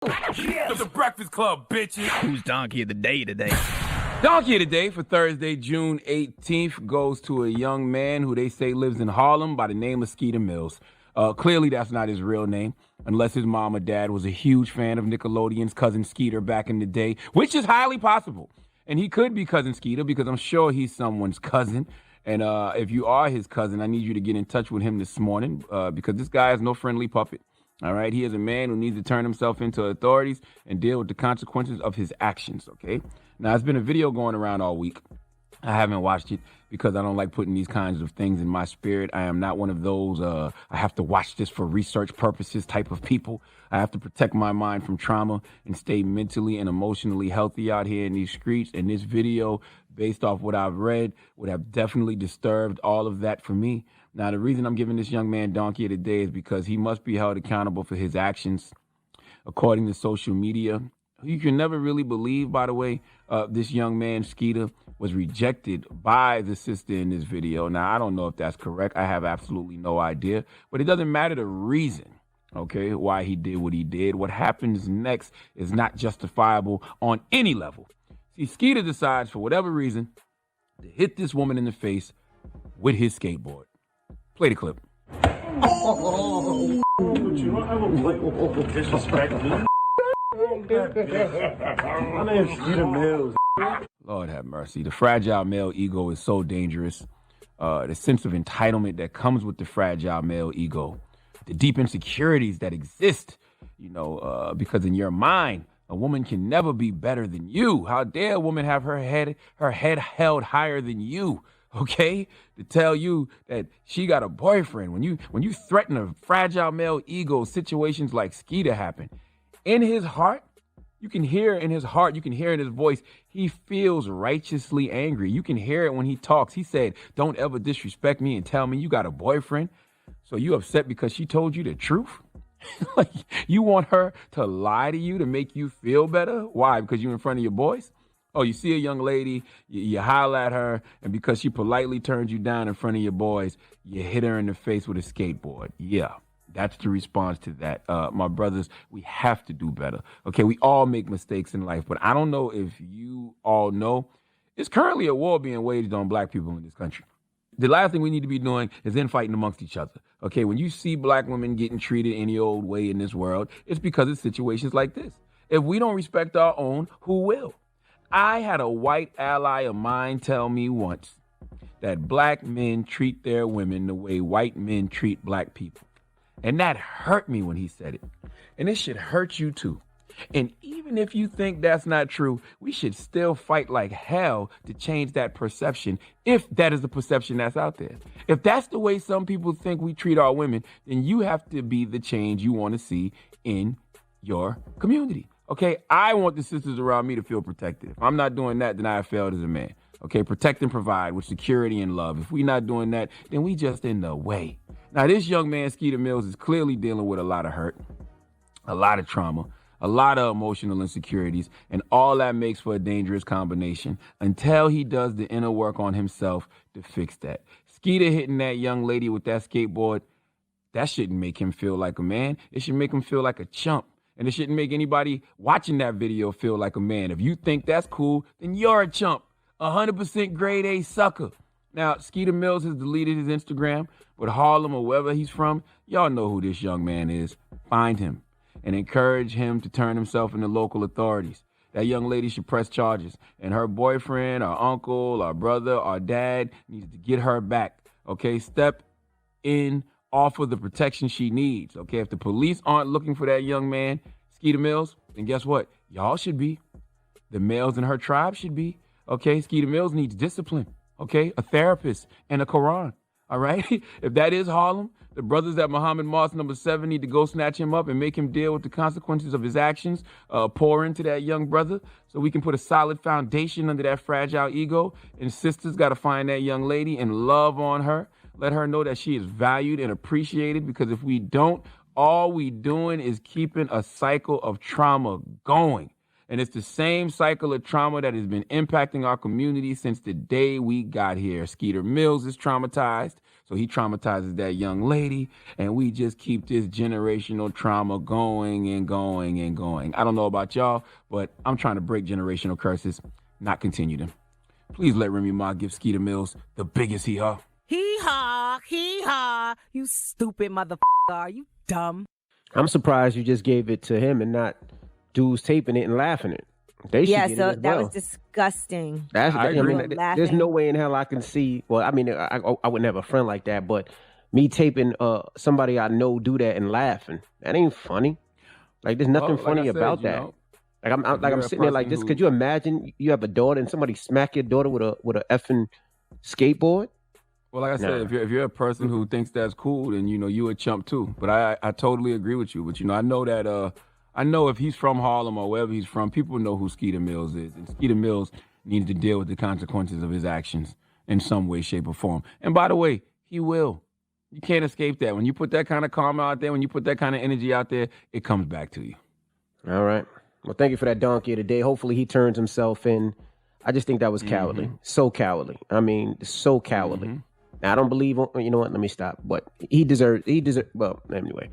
The Breakfast Club, bitches. Who's Donkey of the Day today? Donkey of the Day for Thursday, June 18th, goes to a young man who they say lives in Harlem by the name of Skeeter Mills. Clearly, that's not his real name, unless his mom or dad was a huge fan of Nickelodeon's Cousin Skeeter back in the day, which is highly possible. And he could be Cousin Skeeter because I'm sure he's someone's cousin. And if you are his cousin, I need you to get in touch with him this morning because this guy is no friendly puppet. All right, he is a man who needs to turn himself into authorities and deal with the consequences of his actions, okay? Now, there's been a video going around all week. I haven't watched it because I don't like putting these kinds of things in my spirit. I am not one of those, I have to watch this for research purposes type of people. I have to protect my mind from trauma and stay mentally and emotionally healthy out here in these streets. And this video, based off what I've read, would have definitely disturbed all of that for me. Now, the reason I'm giving this young man Donkey of the Day is because he must be held accountable for his actions. According to social media, you can never really believe, by the way, this young man, Skeeter, was rejected by the sister in this video. Now, I don't know if that's correct. I have absolutely no idea. But it doesn't matter the reason, okay, why he did what he did. What happens next is not justifiable on any level. See, Skeeter decides, for whatever reason, to hit this woman in the face with his skateboard. Play the clip. Oh, you don't have a plate. Disrespect me. My name's Skeeter Mills. Lord have mercy. The fragile male ego is so dangerous. The sense of entitlement that comes with the fragile male ego. The deep insecurities that exist, because in your mind, a woman can never be better than you. How dare a woman have her head held higher than you? Okay, to tell you that she got a boyfriend. When you threaten a fragile male ego, situations like Skeeter happen. In his heart, you can hear in his heart, you can hear in his voice, he feels righteously angry. You can hear it when he talks. He said, "Don't ever disrespect me and tell me you got a boyfriend." So you upset because she told you the truth? Like, you want her to lie to you to make you feel better? Why? Because you're in front of your boys? Oh, you see a young lady, you holler at her, and because she politely turns you down in front of your boys, you hit her in the face with a skateboard. Yeah, that's the response to that. My brothers, we have to do better. Okay, we all make mistakes in life, but I don't know if you all know, it's currently a war being waged on black people in this country. The last thing we need to be doing is infighting amongst each other. Okay, when you see black women getting treated any old way in this world, it's because of situations like this. If we don't respect our own, who will? I had a white ally of mine tell me once that black men treat their women the way white men treat black people. And that hurt me when he said it. And it should hurt you too. And even if you think that's not true, we should still fight like hell to change that perception, if that is the perception that's out there. If that's the way some people think we treat our women, then you have to be the change you want to see in your community. Okay, I want the sisters around me to feel protected. If I'm not doing that, then I have failed as a man. Okay, protect and provide with security and love. If we're not doing that, then we just in the way. Now, this young man, Skeeter Mills, is clearly dealing with a lot of hurt, a lot of trauma, a lot of emotional insecurities, and all that makes for a dangerous combination until he does the inner work on himself to fix that. Skeeter hitting that young lady with that skateboard, that shouldn't make him feel like a man. It should make him feel like a chump. And it shouldn't make anybody watching that video feel like a man. If you think that's cool, then you're a chump. 100% grade A sucker. Now, Skeeter Mills has deleted his Instagram, but Harlem or wherever he's from, y'all know who this young man is. Find him and encourage him to turn himself into local authorities. That young lady should press charges. And her boyfriend, or uncle, or brother, or dad needs to get her back. Okay, step in, offer the protection she needs. Okay, if the police aren't looking for that young man, Skeeter Mills, then guess what? Y'all should be. The males in her tribe should be. Okay, Skeeter Mills needs discipline. Okay, a therapist and a Quran. All right, if that is Harlem, the brothers at Muhammad Mosque number 7 need to go snatch him up and make him deal with the consequences of his actions. Pour into that young brother so we can put a solid foundation under that fragile ego. And sisters got to find that young lady and love on her. Let her know that she is valued and appreciated, because if we don't, all we doing is keeping a cycle of trauma going. And it's the same cycle of trauma that has been impacting our community since the day we got here. Skeeter Mills is traumatized, so he traumatizes that young lady, and we just keep this generational trauma going and going and going. I don't know about y'all, but I'm trying to break generational curses, not continue them. Please let Remy Ma give Skeeter Mills the biggest hee-haw. Hee-haw, you stupid motherfucker. Are you dumb? I'm surprised you just gave it to him and not dudes taping it and laughing it. They should get it as that well. was disgusting. There's no way in hell I can see. Well, I mean, I wouldn't have a friend like that, but me taping somebody I know do that and laughing, that ain't funny. Like, there's nothing funny about that. Like I'm sitting there like this. Could you imagine you have a daughter and somebody smack your daughter with a effing skateboard? Well, like I said, if you're a person who thinks that's cool, then you a chump too. But I totally agree with you. But I know that I know if he's from Harlem or wherever he's from, people know who Skeeter Mills is, and Skeeter Mills needs to deal with the consequences of his actions in some way, shape, or form. And by the way, he will. You can't escape that. When you put that kind of karma out there, when you put that kind of energy out there, it comes back to you. All right. Well, thank you for that donkey of the day. Hopefully he turns himself in. I just think that was cowardly. Mm-hmm. So cowardly. I mean, so cowardly. Mm-hmm. Now, I don't believe, you know what, let me stop. But he deserves, well, anyway.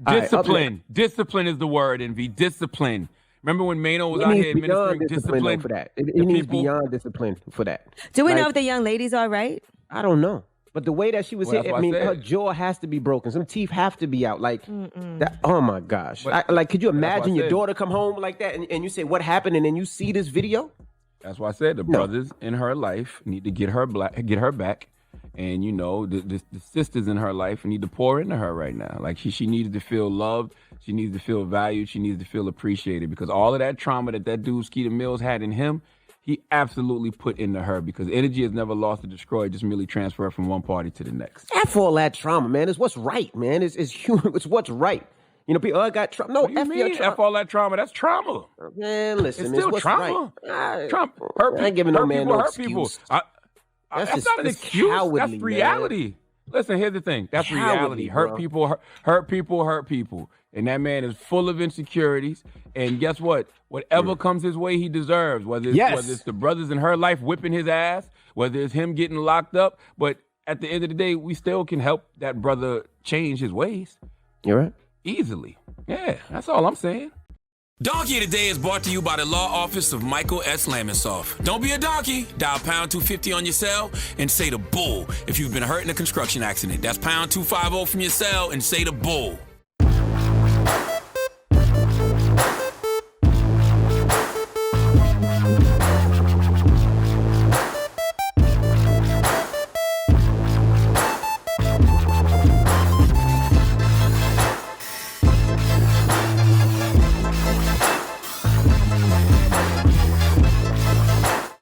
Discipline. Right, discipline is the word, Envy. Discipline. Remember when Mano was out here administering discipline? For that. It needs beyond discipline for that. Do we know if the young lady's all right? I don't know. But the way that she was hit, I mean, her jaw has to be broken. Some teeth have to be out. Like, that, oh my gosh. Could you imagine your daughter come home like that and you say, what happened? And then you see this video? That's why I said the brothers in her life need to get her back. And, the sisters in her life need to pour into her right now. Like, she needs to feel loved. She needs to feel valued. She needs to feel appreciated. Because all of that trauma that dude Skeeter Mills had in him, he absolutely put into her. Because energy is never lost or destroyed, just merely transferred from one party to the next. F all that trauma, man. It's what's right, man. It's human. It's what's right. People, I got trauma. No, what do you mean? F all that trauma. That's trauma. Man, listen, it's still trauma. Right. Trump. I ain't giving no man no excuse. That's not an excuse. Cowardly, that's reality. Man. Listen, here's the thing. That's reality. Hurt people. And that man is full of insecurities. And guess what? Whatever comes his way, he deserves. Whether it's the brothers in her life whipping his ass, whether it's him getting locked up. But at the end of the day, we still can help that brother change his ways. You're right. Easily. Yeah, that's all I'm saying. Donkey of the Day is brought to you by the law office of Michael S. Lamonsoff. Don't be a donkey. Dial pound 250 on your cell and say the bull if you've been hurt in a construction accident. That's pound 250 from your cell and say the bull.